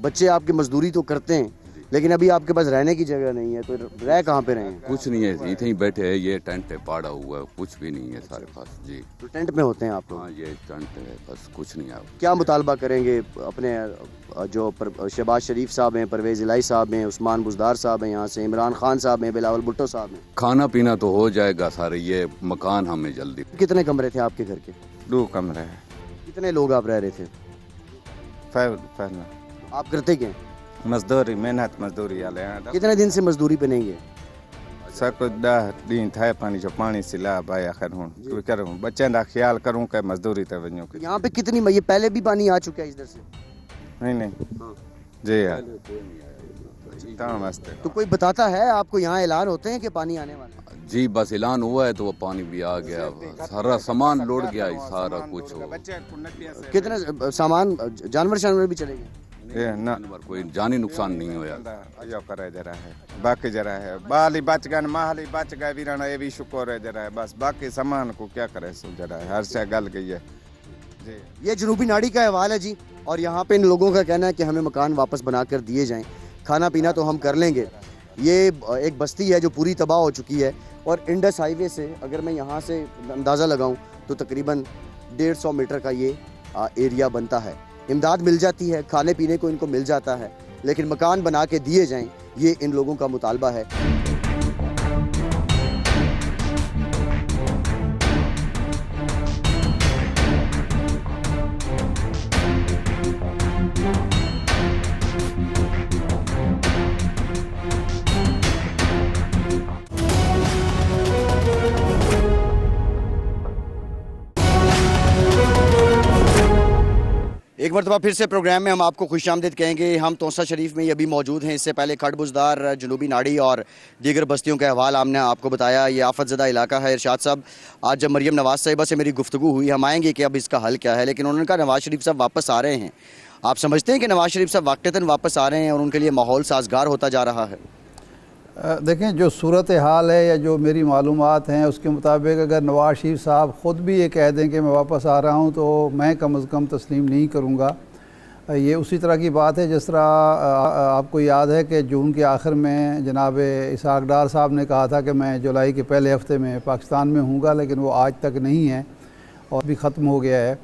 S1: बच्चे आपकी मजदूरी तो करते हैं, लेकिन अभी आपके पास रहने की जगह नहीं है, तो रह कहाँ पे रहें?
S14: कुछ नहीं है, इतने ही बैठे हैं। ये टेंट है पाड़ा हुआ है, कुछ भी नहीं है सारे पास जी।
S1: तो टेंट में होते हैं आप लोग?
S14: हाँ, ये टेंट है, बस कुछ नहीं है।
S1: क्या मुतालबा करेंगे अपने जो शहबाज शरीफ साहब हैं, परवेज़ इलाही साहब हैं, उस्मान बुज़दार साहब हैं, यहाँ से इमरान खान साहब हैं, बिलावल भुट्टो साहब हैं?
S14: खाना पीना तो हो जाएगा सारे, ये मकान हमें जल्दी।
S1: कितने कमरे थे आपके घर के?
S15: 2 कमरे हैं।
S1: कितने लोग आप रह रहे थे?
S15: 5
S1: आप करते क्या?
S15: मजदूरी, मेहनत मजदूरी वाले हैं।
S1: कितने दिन से मजदूरी पे नहीं गए?
S15: सब कुछ 10 दिन था पानी जो पानी सिला भाई आखिर हूँ कोई करूँ बच्चों का ख्याल करूँ कि मजदूरी तो वजों की।
S1: यहाँ पे कितनी, ये पहले भी पानी आ चुका है इधर से?
S15: नहीं जी यार
S1: तो कोई बताता है आपको, यहाँ ऐलान होते हैं कि पानी आने वाला है?
S14: जी बस ऐलान हुआ है तो वो पानी भी आ गया, सारा सामान लौट गया, सारा कुछ।
S1: कितने सामान, जानवर भी चले गए?
S14: ना कोई जानी नुकसान नहीं हुआ
S15: जरा है, बाकी जरा है बाली बच गए, माली बच गए वीराना, ये भी शुक्र है जरा है, बस बाकी सामान को क्या करे सो जरा है, हर शय गल गई है जी।
S1: ये जनूबी नाड़ी का अहवाल है जी, और यहाँ पे इन लोगों का कहना है कि हमें मकान वापस बना कर दिए जाएं, खाना पीना तो हम कर लेंगे। ये एक बस्ती है जो पूरी तबाह हो चुकी है, और इंडस हाईवे से अगर मैं यहाँ से अंदाज़ा लगाऊँ तो तकरीबन 150 मीटर का ये एरिया बनता है। इमदाद मिल जाती है, खाने पीने को इनको मिल जाता है, लेकिन मकान बना के दिए जाएं, ये इन लोगों का मुतालबा है। एक मरतबा फिर से प्रोग्राम में हम आपको खुशामदीद कहेंगे। हम तोसा शरीफ में अभी मौजूद हैं। इससे पहले खड़ बुज़दार, जनूबी नाड़ी और दीगर बस्तियों के अहवाल हमने आपको बताया। ये आफतज़दा इलाका है। इरशाद साहब, आज जब मरीम नवाज़ साहिबा से मेरी गुफ्तगू हुई, हम आएंगे कि अब इसका हल क्या है, लेकिन उन्होंने कहा नवाज़ शरीफ साहब वापस आ रहे हैं। आप समझते हैं कि नवाज़ शरीफ साहब वाक़तन वापस आ रहे हैं और उनके लिए माहौल साजगार होता जा रहा है?
S16: देखें, जो सूरत हाल है या जो मेरी मालूमात हैं उसके मुताबिक अगर नवाज़ शरीफ साहब ख़ुद भी ये कह दें कि मैं वापस आ रहा हूँ, तो मैं कम अज़ कम तस्लीम नहीं करूँगा। ये उसी तरह की बात है जिस तरह आपको याद है कि जून के आखिर में जनाब इसहाक़ डार साहब ने कहा था कि मैं जुलाई के पहले हफ़्ते में पाकिस्तान में हूँगा, लेकिन वो आज तक नहीं है और भी ख़त्म हो गया है।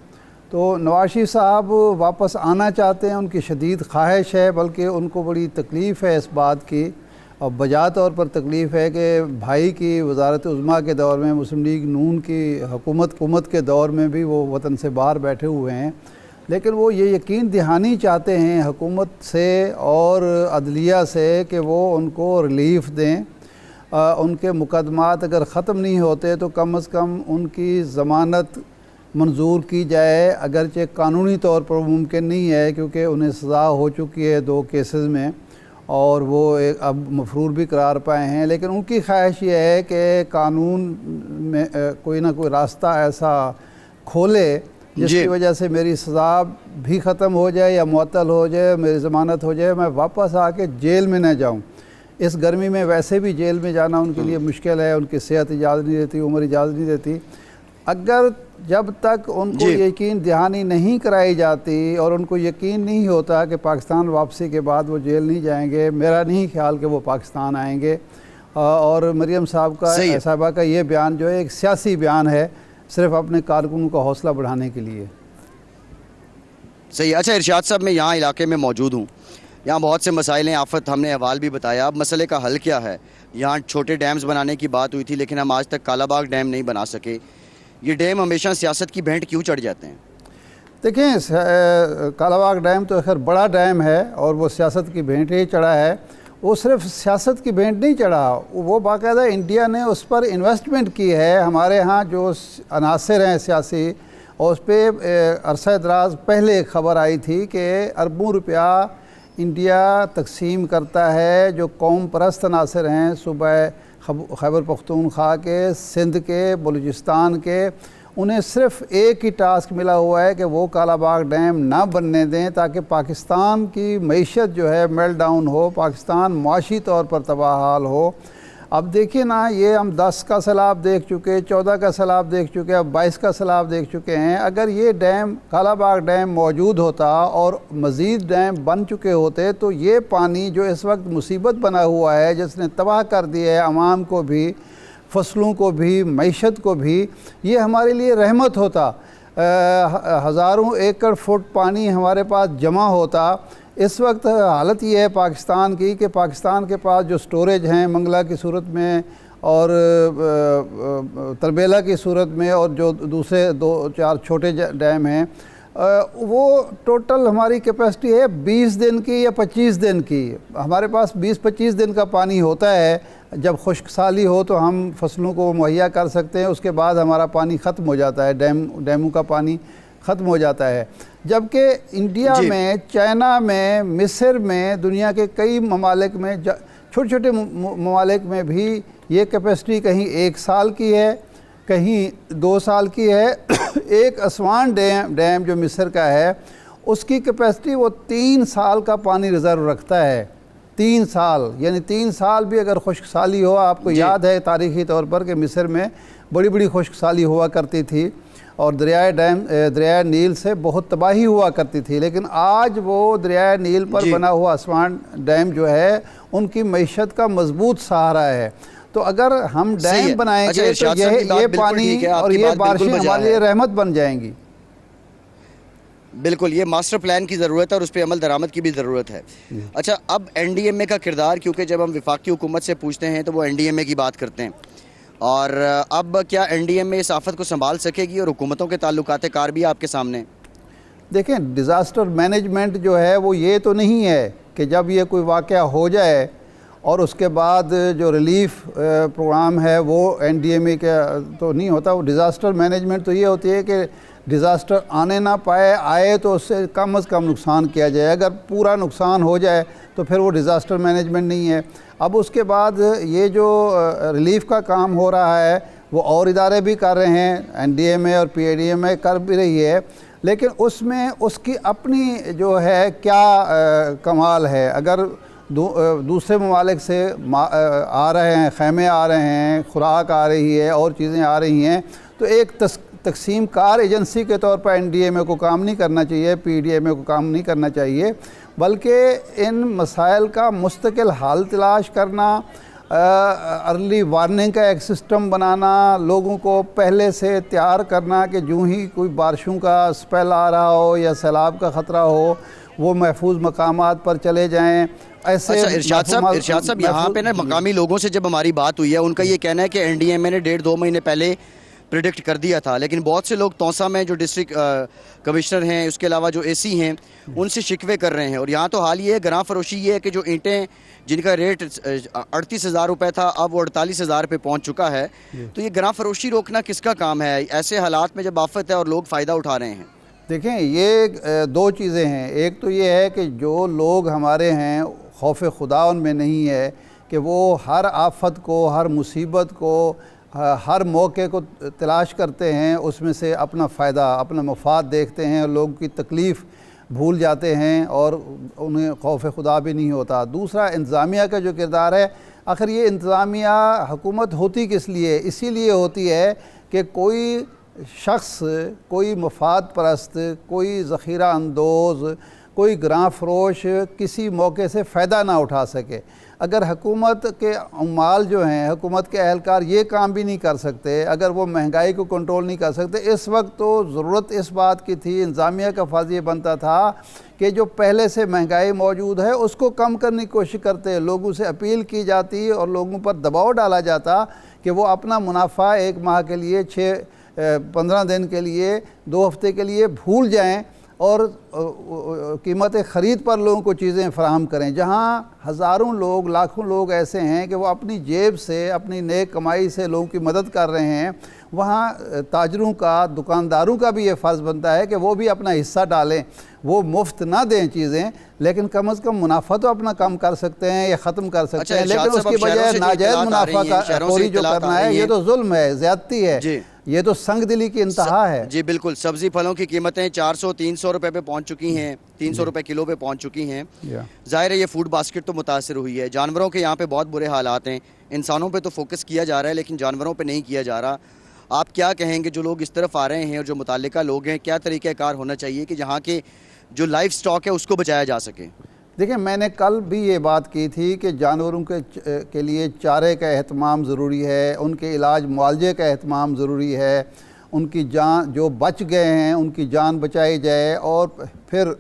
S16: तो नवाज़ शरीफ साहब वापस आना चाहते हैं, उनकी शदीद ख्वाहिश है, बल्कि उनको बड़ी तकलीफ़ है इस बात की, और बजा तौर पर तकलीफ़ है कि भाई की वज़ारत उज़्मा के दौर में, मुस्लिम लीग नून की हुकूमत के दौर में भी वो वतन से बाहर बैठे हुए हैं, लेकिन वो ये यकीन दहानी चाहते हैं हुकूमत से और अदलिया से कि वो उनको रिलीफ़ दें। उनके मुकदमात अगर ख़त्म नहीं होते तो कम अज़ कम उनकी ज़मानत मंजूर की जाए, अगरचे कानूनी तौर पर मुमकिन नहीं है क्योंकि उन्हें सज़ा हो चुकी है 2 केसेस में और वो एक अब मफरूर भी करार पाए हैं। लेकिन उनकी ख्वाहिश ये है कि कानून में कोई ना कोई रास्ता ऐसा खोले जिसकी वजह से मेरी सज़ा भी ख़त्म हो जाए या मुअत्तल हो जाए, मेरी ज़मानत हो जाए, मैं वापस आके जेल में न जाऊं। इस गर्मी में वैसे भी जेल में जाना उनके लिए मुश्किल है, उनकी सेहत इजाज़त नहीं देती, उम्र इजाज़त नहीं देती। अगर जब तक उनको यकीन दहानी नहीं कराई जाती और उनको यकीन नहीं होता कि पाकिस्तान वापसी के बाद वो जेल नहीं जाएंगे, मेरा नहीं ख्याल कि वो पाकिस्तान आएंगे। और मरीम साहबा का ये बयान जो है एक सियासी बयान है, सिर्फ अपने कारकुनों का हौसला बढ़ाने के लिए।
S1: सही। अच्छा इरशाद साहब, मैं यहाँ इलाके में मौजूद हूँ, यहाँ बहुत से मसाइल हैं, आफत हमने अहवाल भी बताया। अब मसले का हल क्या है? यहाँ छोटे डैम्स बनाने की बात हुई थी, लेकिन हम आज तक कालाबाग डैम नहीं बना सके। ये डैम हमेशा सियासत की भेंट क्यों चढ़ जाते हैं?
S16: देखें, कालाबाग डैम तो खैर बड़ा डैम है और वो सियासत की भेंट ही चढ़ा है। वो सिर्फ सियासत की भेंट नहीं चढ़ा, वो बाकायदा इंडिया ने उस पर इन्वेस्टमेंट की है। हमारे यहाँ जो अनासर हैं सियासी, और उस पर अरसा दराज पहले एक ख़बर आई थी कि अरबों रुपया इंडिया तकसीम करता है जो कौम परस्त अनासर हैं, सूबा खैबर पख्तूनख्वा के, सिंध के, बलूचिस्तान के। उन्हें सिर्फ एक ही टास्क मिला हुआ है कि वो कालाबाग डैम ना बनने दें ताकि पाकिस्तान की मईशत जो है मेल्ट डाउन हो, पाकिस्तान माशी तौर पर तबाह हाल हो। अब देखिए ना, ये हम 10 का सैलाब देख चुके, 14 का सैलाब देख चुके, अब 22 का सैलाब देख चुके हैं। अगर ये डैम कालाबाग डैम मौजूद होता और मज़ीद डैम बन चुके होते तो ये पानी जो इस वक्त मुसीबत बना हुआ है, जिसने तबाह कर दिया है आवाम को भी, फसलों को भी, मईशत को भी, ये हमारे लिए रहमत होता। हज़ारों एकड़ फुट पानी हमारे पास जमा होता। इस वक्त हालत ये है पाकिस्तान की कि पाकिस्तान के पास जो स्टोरेज हैं मंगला की सूरत में और तरबेला की सूरत में और जो दूसरे 2-4 छोटे डैम हैं, वो टोटल हमारी कैपेसिटी है 20 दिन की या 25 दिन की। हमारे पास 20-25 दिन का पानी होता है। जब खुश्क साली हो तो हम फसलों को मुहैया कर सकते हैं, उसके बाद हमारा पानी ख़त्म हो जाता है, डैमों का पानी ख़त्म हो जाता है। जबकि इंडिया में, चाइना में, मिस्र में, दुनिया के कई ममालिक में, छोटे छोटे ममालिक में भी ये कैपेसिटी कहीं 1 साल की है, कहीं 2 साल की है। एक असवान डैम जो मिस्र का है, उसकी कैपेसिटी वो 3 साल का पानी रिज़र्व रखता है। 3 साल, यानी 3 साल भी अगर खुश्क साली हो, आपको याद है तारीख़ी तौर पर कि मिस्र में बड़ी बड़ी खुश्क साली हुआ करती थी और दरिया नील से बहुत तबाही हुआ करती थी, लेकिन आज वो दरिया नील पर बना हुआ असवान डैम जो है उनकी मईशत का मजबूत सहारा है। तो अगर हम डैम बनाएंगे तो ये पानी और ये बारिशें हमारे लिए रहमत बन जाएंगी।
S1: बिल्कुल, ये मास्टर प्लान की ज़रूरत है और उस पर अमल दरामद की भी ज़रूरत है। अच्छा, अब NDMA का किरदार, क्योंकि जब हम वफाकी हुकूमत से पूछते हैं तो वो NDMA की बात करते हैं, और अब क्या NDMA इस आफत को संभाल सकेगी और हुकूमतों के ताल्लुकात कार भी आपके सामने?
S16: देखें, डिज़ास्टर मैनेजमेंट जो है वो ये तो नहीं है कि जब ये कोई वाक़या हो जाए और उसके बाद जो रिलीफ प्रोग्राम है वो NDMA का तो नहीं होता। वो डिज़ास्टर मैनेजमेंट तो ये होती है कि डिज़ास्टर आने ना पाए, आए तो उससे कम से कम नुकसान किया जाए। अगर पूरा नुकसान हो जाए तो फिर वो डिज़ास्टर मैनेजमेंट नहीं है। अब उसके बाद ये जो रिलीफ का काम हो रहा है वो और इदारे भी कर रहे हैं, NDMA और PIDMA कर भी रही है, लेकिन उसमें उसकी अपनी जो है क्या कमाल है। अगर दूसरे ममालिक से आ रहे हैं, ख़ैमे आ रहे हैं, खुराक आ रही है और चीज़ें आ रही हैं, तो एक तकसीम कार एजेंसी के तौर पर NDMA को काम नहीं करना चाहिए, PDMA को काम नहीं करना चाहिए, बल्कि इन मसाइल का मुस्तकिल हल तलाश करना, अर्ली वार्निंग का एक सिस्टम बनाना, लोगों को पहले से तैयार करना कि जो ही कोई बारिशों का स्पेल आ रहा हो या सैलाब का ख़तरा हो वो महफूज मकामात पर चले जाएं। ऐसे
S1: अच्छा, इरशाद साहब यहाँ पे ना मकामी लोगों से जब हमारी बात हुई है, उनका ये कहना है कि NDMA ने 1.5-2 महीने पहले प्रिडिक्ट कर दिया था, लेकिन बहुत से लोग तौसा में जो डिस्ट्रिक्ट कमिश्नर हैं, उसके अलावा जो AC हैं, उनसे शिकवे कर रहे हैं। और यहाँ तो हाल ये है, ग्रां फरोशी ये है कि जो ईंटें जिनका रेट 38,000 रुपये था अब वो 48,000 पे पहुँच चुका है। तो ये ग्रां फरोशी रोकना किसका काम है ऐसे हालात में जब आफत है और लोग फ़ायदा उठा रहे हैं?
S16: देखें, ये 2 चीज़ें हैं। एक तो ये है कि जो लोग हमारे हैं खौफ खुदा उनमें नहीं है कि वो हर आफत को, हर मुसीबत को, हर मौके को तलाश करते हैं, उसमें से अपना फ़ायदा, अपना मफाद देखते हैं, लोगों की तकलीफ़ भूल जाते हैं और उन्हें खौफ खुदा भी नहीं होता। दूसरा, इंतज़ामिया का जो किरदार है, आखिर ये इंतज़ामिया हुकूमत होती किस लिए? इसीलिए होती है कि कोई शख्स, कोई मफाद परस्त, कोई ज़ख़ीरा अंदोज़, कोई ग्रां फरोश किसी मौके से फ़ायदा ना उठा सके। अगर हुकूमत के उम्माल जो हैं, हुकूमत के अहलकार ये काम भी नहीं कर सकते, अगर वो महंगाई को कंट्रोल नहीं कर सकते, इस वक्त तो ज़रूरत इस बात की थी, इंतज़ामिया का फ़र्ज़ ये बनता था कि जो पहले से महंगाई मौजूद है उसको कम करने की कोशिश करते, लोगों से अपील की जाती और लोगों पर दबाव डाला जाता कि वो अपना मुनाफा 1 माह के लिए, 15 दिन के लिए, 2 हफ्ते के लिए भूल जाएं और कीमत ख़रीद पर लोगों को चीज़ें फ़राहम करें। जहाँ हज़ारों लोग, लाखों लोग ऐसे हैं कि वो अपनी जेब से, अपनी नेक कमाई से लोगों की मदद कर रहे हैं, वहाँ ताजरों का, दुकानदारों का भी ये फ़र्ज़ बनता है कि वो भी अपना हिस्सा डालें। वो मुफ्त ना दें चीज़ें, लेकिन कम से कम मुनाफा तो अपना कम कर सकते हैं या ख़त्म कर सकते हैं, लेकिन उसकी बजाय नाजायज़ मुनाफा का खोरी जो करना है, ये तो जुल्म है, ज़्यादती है। ये तो संग दिली की इंतहा है।
S1: जी बिल्कुल, सब्जी फलों की कीमतें 400-300 रुपए पे पहुंच चुकी हैं, 300 रुपए किलो पे पहुंच चुकी हैं। जाहिर है ये फूड बास्केट तो मुतासर हुई है। जानवरों के यहाँ पे बहुत बुरे हालात हैं, इंसानों पे तो फोकस किया जा रहा है लेकिन जानवरों पे नहीं किया जा रहा। आप क्या कहेंगे जो लोग इस तरफ आ रहे हैं और जो मुताल्लिका लोग हैं, क्या तरीक़ाकार होना चाहिए कि जहाँ के जो लाइफ स्टॉक है उसको बचाया जा सके?
S16: देखिए, मैंने कल भी ये बात की थी कि जानवरों के लिए चारे का एहतमाम ज़रूरी है, उनके इलाज मुआवजे का एहतमाम ज़रूरी है, उनकी जान जो बच गए हैं उनकी जान बचाई जाए। और फिर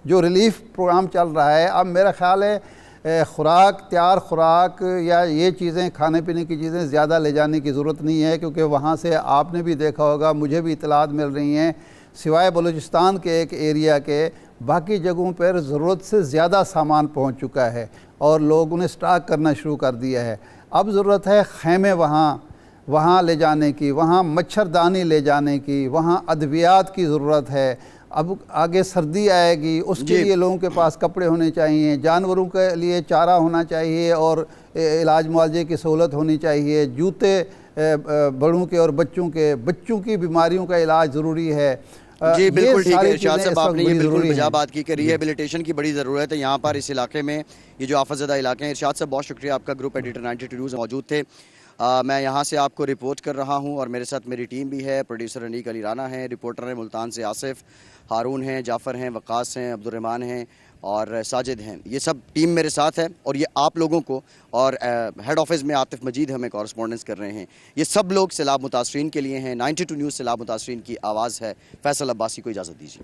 S16: जो रिलीफ प्रोग्राम चल रहा है, अब मेरा ख़्याल है खुराक, तैयार खुराक या ये चीज़ें खाने पीने की चीज़ें ज़्यादा ले जाने की ज़रूरत नहीं है, क्योंकि वहाँ से आपने भी देखा होगा, मुझे भी इतलात मिल रही हैं, सिवाय बलूचिस्तान के एक एरिया के बाकी जगहों पर ज़रूरत से ज़्यादा सामान पहुंच चुका है और लोगों ने स्टॉक करना शुरू कर दिया है। अब ज़रूरत है खैमे वहाँ ले जाने की, वहाँ मच्छरदानी ले जाने की, वहाँ अद्वियात की ज़रूरत है। अब आगे सर्दी आएगी, उसके लिए लोगों के पास कपड़े होने चाहिए, जानवरों के लिए चारा होना चाहिए और इलाज मुआवजे की सहूलत होनी चाहिए, जूते बड़ों के और बच्चों की बीमारियों का इलाज ज़रूरी है।
S1: जी बिल्कुल ठीक है इरशाद साहब, आपने ये बिल्कुल वजह बात की कि रिहेबिलिटेशन की बड़ी ज़रूरत है यहाँ पर इस इलाके में, ये जो आफतज़दा इलाके हैं। इरशाद साहब बहुत शुक्रिया, आपका ग्रुप एडिटर 92 न्यूज़ मौजूद थे। मैं यहाँ से आपको रिपोर्ट कर रहा हूँ और मेरे साथ मेरी टीम भी है। प्रोड्यूसर अनीक अली राना है, रिपोर्टर हैं मुल्तान से आसिफ, हारून हैं, जाफ़र हैं, वक़ास हैं, अब्दुर्रहमान हैं और साजिद हैं। ये सब टीम मेरे साथ है और ये आप लोगों को और हेड ऑफिस में आतिफ मजीद हमें कॉरेस्पॉन्डेंस कर रहे हैं। ये सब लोग सैलाब मुतासरीन के लिए हैं। 92 न्यूज़ सैलाब मुतासरीन की आवाज़ है। फैसल अब्बासी को इजाज़त दीजिए।